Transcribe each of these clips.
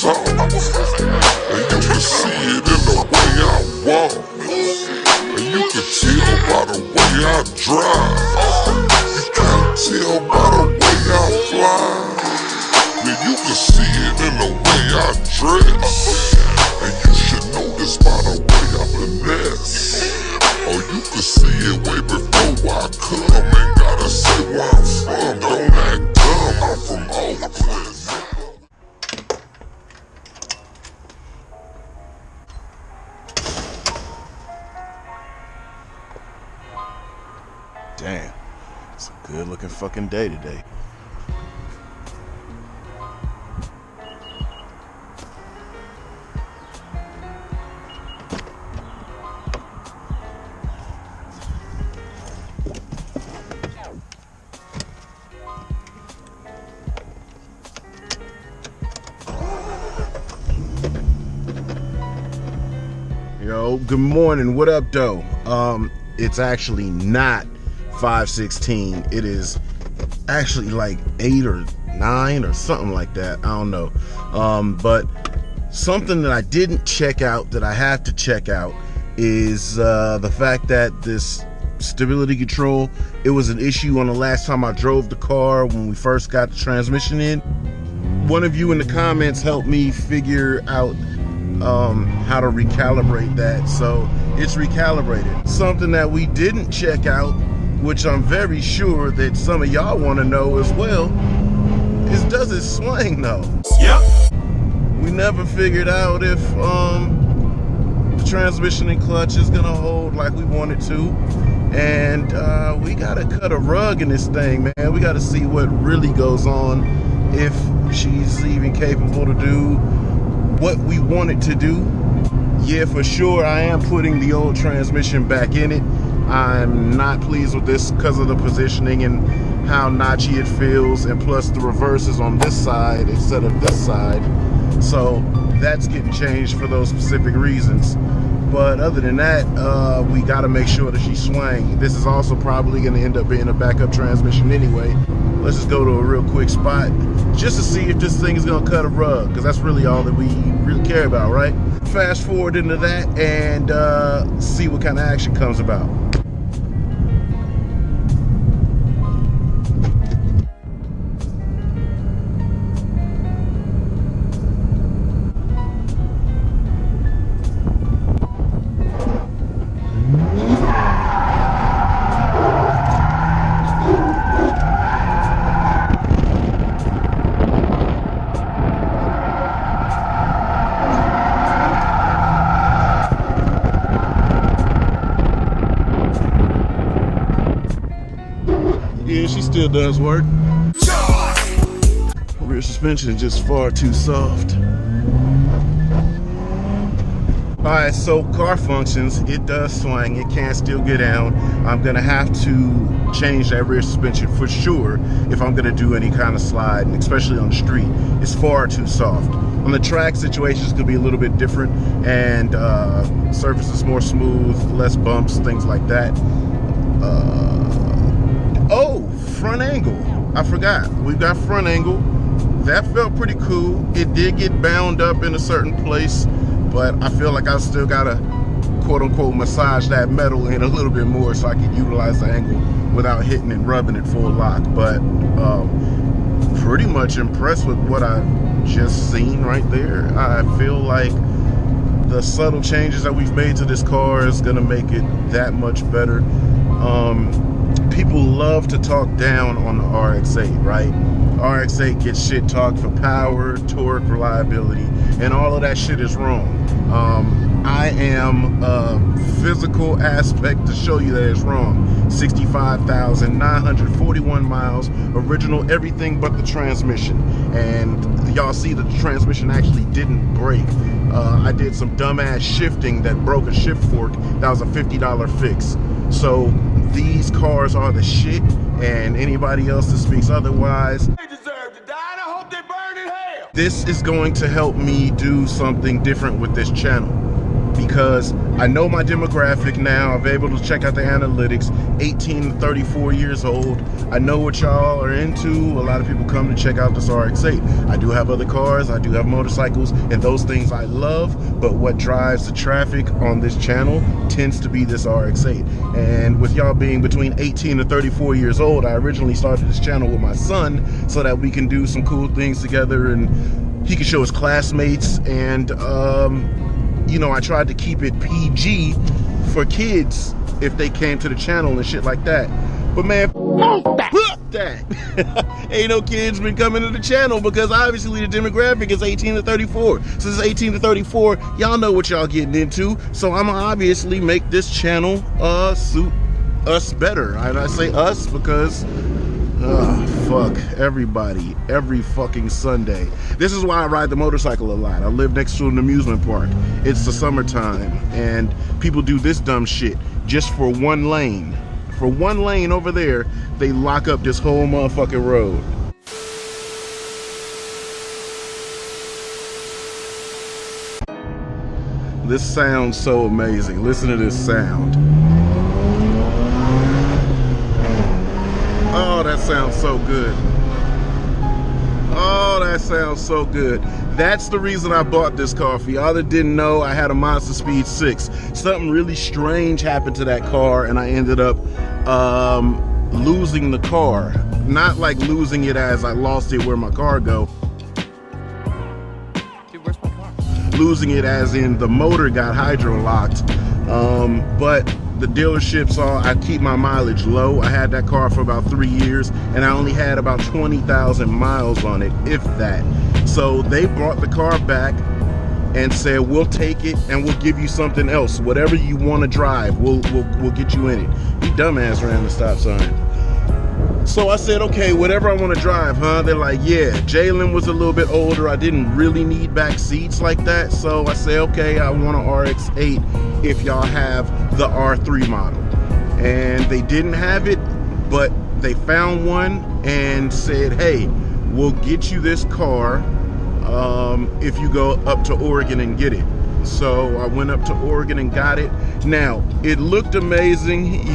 talk, and you can see it in the way I walk, and you can tell by the way I drive. You can't tell by the way I fly. Then you can see it in the way I dress, and you should know this by the way I finesse. Or you can see it way before I come. Ain't gotta say where I'm from, don't act dumb, I'm from Oakland. Damn, it's a good looking fucking day today. Yo, good morning. What up, though? It's actually not 5:16. It is actually like 8 or 9 or something like that. I don't know. But something that I didn't check out that I have to check out is the fact that this stability control, it was an issue on the last time I drove the car when we first got the transmission in. One of you in the comments helped me figure out how to recalibrate that, so it's recalibrated. Something that we didn't check out, which I'm very sure that some of y'all want to know as well, is does it swing though? Yep. We never figured out if the transmission and clutch is gonna hold like we want it to, and we gotta cut a rug in this thing, man. We gotta see what really goes on, if she's even capable to do what we want it to do. Yeah, for sure, I am putting the old transmission back in it. I'm not pleased with this because of the positioning and how notchy it feels, and plus the reverse is on this side instead of this side, so that's getting changed for those specific reasons. But other than that, we got to make sure that she swing. This is also probably going to end up being a backup transmission anyway. Let's just go to a real quick spot just to see if this thing is going to cut a rug, because that's really all that we really care about, right? Fast forward into that and see what kind of action comes about. Yeah, she still does work. Rear suspension is just far too soft. Alright, so car functions, it does swing, it can still get down. I'm gonna have to change that rear suspension for sure if I'm gonna do any kind of slide, and especially on the street. It's far too soft. On the track, situations could be a little bit different, and surface is more smooth, less bumps, things like that. Oh, front angle. I forgot. We've got front angle. That felt pretty cool. It did get bound up in a certain place, but I feel like I still gotta quote unquote massage that metal in a little bit more so I can utilize the angle without hitting and rubbing it full lock. But pretty much impressed with what I've just seen right there. I feel like the subtle changes that we've made to this car is gonna make it that much better. People love to talk down on the RX8, right? RX8 gets shit talked for power, torque, reliability, and all of that shit is wrong. I am a physical aspect to show you that it's wrong. 65,941 miles, original, everything but the transmission. And y'all see that the transmission actually didn't break. I did some dumbass shifting that broke a shift fork. That was a $50 fix. So these cars are the shit, and anybody else that speaks otherwise, they deserve to die, and I hope they burn in hell. This is going to help me do something different with this channel, because I know my demographic now. I'm able to check out the analytics. 18 to 34 years old. I know what y'all are into. A lot of people come to check out this RX8. I do have other cars, I do have motorcycles, and those things I love, but what drives the traffic on this channel tends to be this RX8. And with y'all being between 18 to 34 years old, I originally started this channel with my son so that we can do some cool things together and he can show his classmates, and you know, I tried to keep it PG for kids if they came to the channel and shit like that. But man, fuck that. Ain't no kids been coming to the channel because obviously the demographic is 18 to 34. So it's 18 to 34, y'all know what y'all getting into. So I'm obviously make this channel suit us better. And I say us because fuck everybody every fucking Sunday. This is why I ride the motorcycle a lot. I live next to an amusement park. It's the summertime and people do this dumb shit just for one lane. For one lane over there, they lock up this whole motherfucking road. This sounds so amazing. Listen to this sound. Oh, that sounds so good. Oh, that sounds so good. That's the reason I bought this car. For y'all that didn't know, I had a Monster Speed 6. Something really strange happened to that car and I ended up losing the car. Not like losing it as I lost it where my car go. Dude, where's my car? Losing it as in the motor got hydro locked. But the dealership saw I keep my mileage low. I had that car for about 3 years and I only had about 20,000 miles on it, if that. So they brought the car back and said, we'll take it and we'll give you something else. Whatever you want to drive, we'll get you in it. He dumbass ran the stop sign. So I said, okay, whatever I want to drive, huh? They're like, yeah, Jalen was a little bit older. I didn't really need back seats like that. So I say, okay, I want an RX8 if y'all have the R3 model. And they didn't have it, but they found one and said, hey, we'll get you this car if you go up to Oregon and get it. So I went up to Oregon and got it. Now, it looked amazing.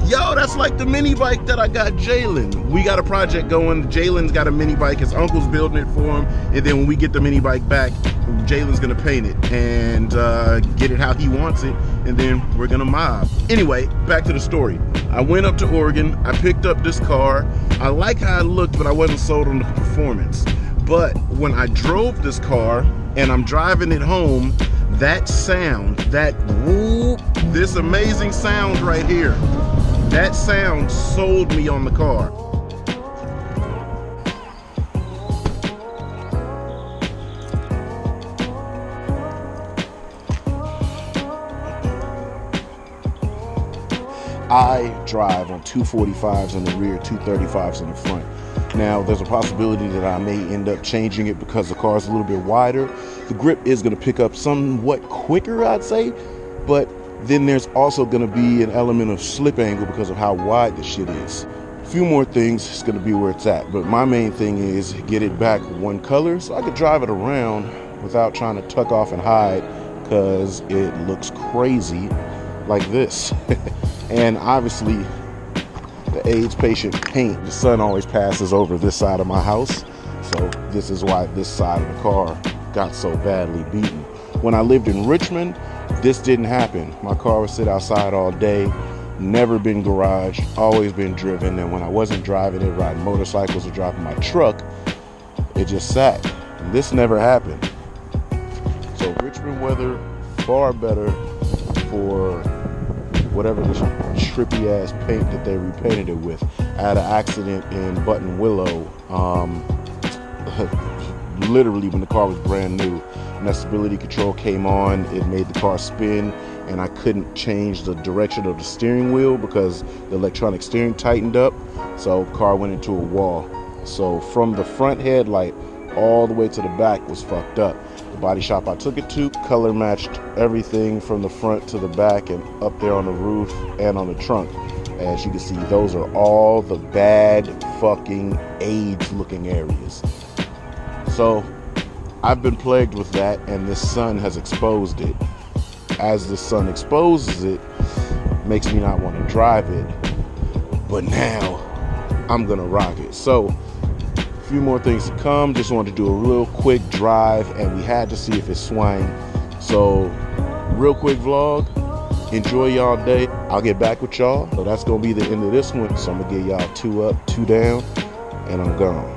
Yo, that's like the mini bike that I got Jalen. We got a project going. Jalen's got a mini bike. His uncle's building it for him. And then when we get the mini bike back, Jalen's gonna paint it and get it how he wants it. And then we're gonna mob. Anyway, back to the story. I went up to Oregon. I picked up this car. I like how it looked, but I wasn't sold on the performance. But when I drove this car and I'm driving it home, that sound, that whoop, this amazing sound right here, that sound sold me on the car. I drive on 245s in the rear, 235s in the front. Now, there's a possibility that I may end up changing it because the car is a little bit wider. The grip is going to pick up somewhat quicker, I'd say, but then there's also going to be an element of slip angle because of how wide the shit is. A few more things, it's going to be where it's at, but my main thing is get it back one color so I could drive it around without trying to tuck off and hide because it looks crazy like this. And obviously the AIDS patient paint, the sun always passes over this side of my house, so this is why this side of the car got so badly beaten. When I lived in Richmond, this didn't happen. My car would sit outside all day, never been garaged, always been driven, and when I wasn't driving it, riding motorcycles or driving my truck, it just sat. And this never happened. So Richmond weather, far better for whatever this trippy ass paint that they repainted it with. I had an accident in Button Willow, literally when the car was brand new. When that stability control came on, it made the car spin and I couldn't change the direction of the steering wheel because the electronic steering tightened up, so car went into a wall. So from the front headlight all the way to the back was fucked up. The body shop I took it to color matched everything from the front to the back and up there on the roof and on the trunk. As you can see, those are all the bad fucking AIDS looking areas. So I've been plagued with that, and this sun has exposed it. As the sun exposes it, makes me not want to drive it. But now, I'm gonna rock it. So, a few more things to come. Just wanted to do a real quick drive, and we had to see if it swung. So, real quick vlog. Enjoy y'all day. I'll get back with y'all. So that's gonna be the end of this one. So I'm gonna give y'all 2 up, 2 down, and I'm gone.